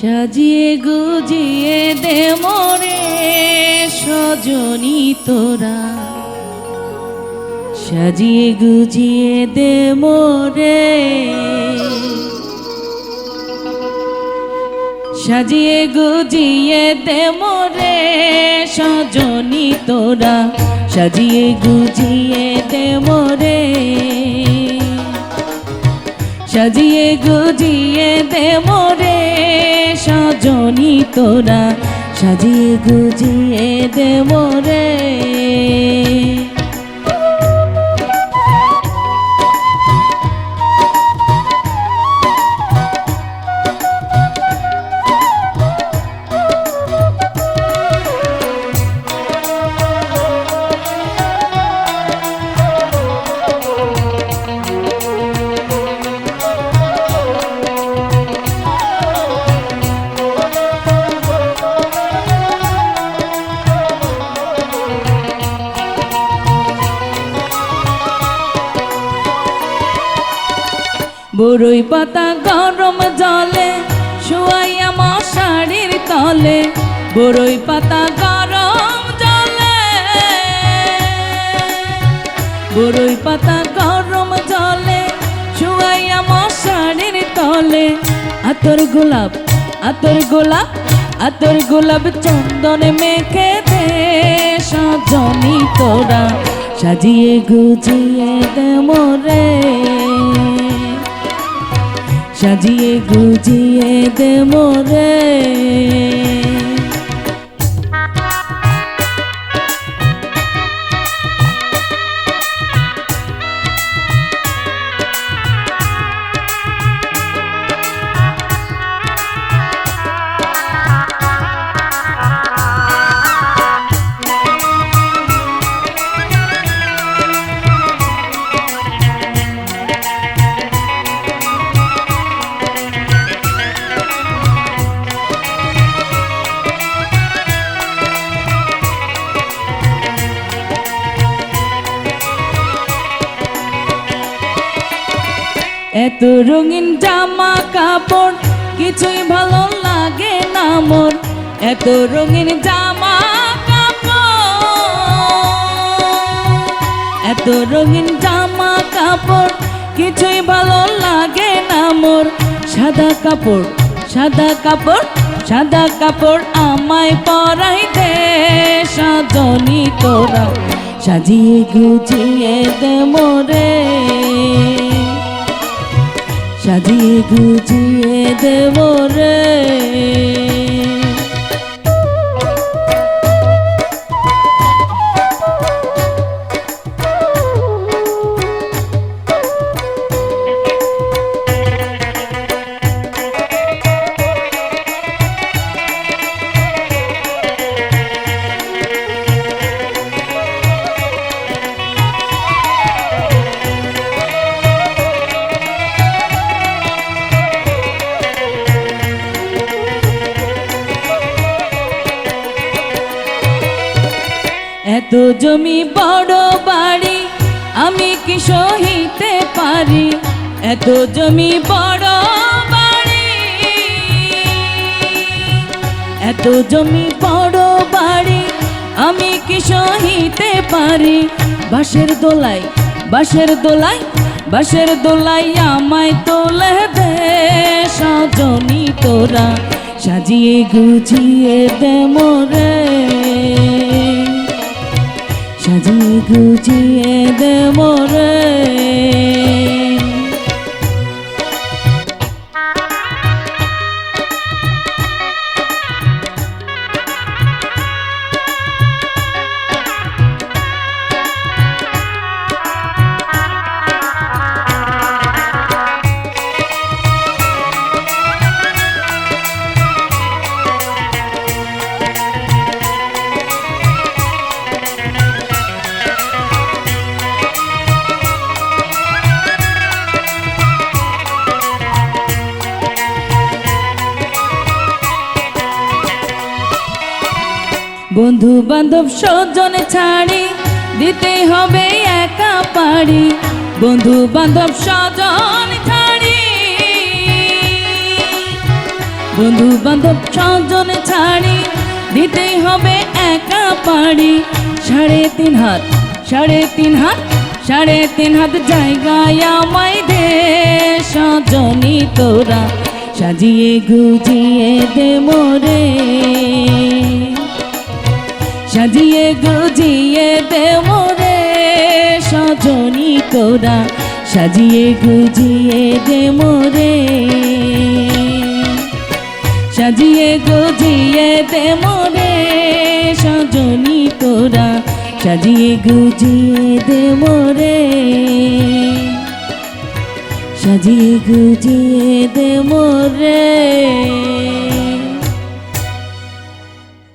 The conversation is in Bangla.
সাজিয়ে গুজিয়ে দে মোরে সজনী তোরা, সাজিয়ে গুজিয়ে দে মোরে, সাজিয়ে গুজিয়ে দে মোরে সজনী তোরা, সাজিয়ে গুজিয়ে দে মোরে, সাজিয়ে গুজিয়ে দে মোরে সজনী তোরা, সাজিয়ে গুজিয়ে দে মোরে। বরই পাতা গরম জলে শুয়াইয়া মশারির তলে, বরই পাতা গরম জলে, বরই পাতা গরম জলে শুয়াইয়া মশারির তলে, আতর গোলাপ আতর গোলাপ আতর গোলাপ চন্দনে মেখে দে সজনী তোরা, সাজিয়ে গুজিয়ে দে মোরে, সাজিয়ে গুজিয়ে দে মোরে। এত রঙিন জামা কাপড় কিছুই ভালো লাগে না মোর, এত রঙিন জামা কাপড়, এত রঙিন জামা কাপড় কিছুই ভালো লাগে না মোর, সাদা কাপড় সাদা কাপড় সাদা কাপড় আমায় পরাই দে সজনী তোরা, সাজিয়ে গুজিয়ে দে মোরে, সাজিয়ে গুজিয়ে দে মোরে। এত জমি বড় বাড়ি আমি কি সহিতে পারি, এত জমি বড় বাড়ি, এত জমি বড় বাড়ি আমি কি সহিতে পারি, বাঁশের দোলাই বাঁশের দোলাই বাঁশের দোলাই আমায় তোলে দে সজনী তোরা, সাজিয়ে গুজিয়ে দে মোরে, সাজিয়ে গুজিয়ে দে মোরে। বন্ধু বান্ধব স্বজন ছাড়ি দিতে হবে একা পারি, বন্ধু বান্ধব স্বজন ছাড়ি বন্ধু বান্ধব স্বজন ছাড়ি দিতেই হবে একা পাড়ি। 3.5 হাত 3.5 হাত 3.5 হাত জায়গায় আমায় দে সজনী তোরা সাজিয়ে গুজিয়ে দে মোরে, সাজিয়ে গুজিয়ে দে মোরে সজনী তোরা সাজিয়ে গুজিয়ে দে মোরে, সাজিয়ে গুজিয়ে দে মোরে সজনী তোরা সাজিয়ে গুজিয়ে দে মোরে, সাজিয়ে গুজিয়ে দে মোরে।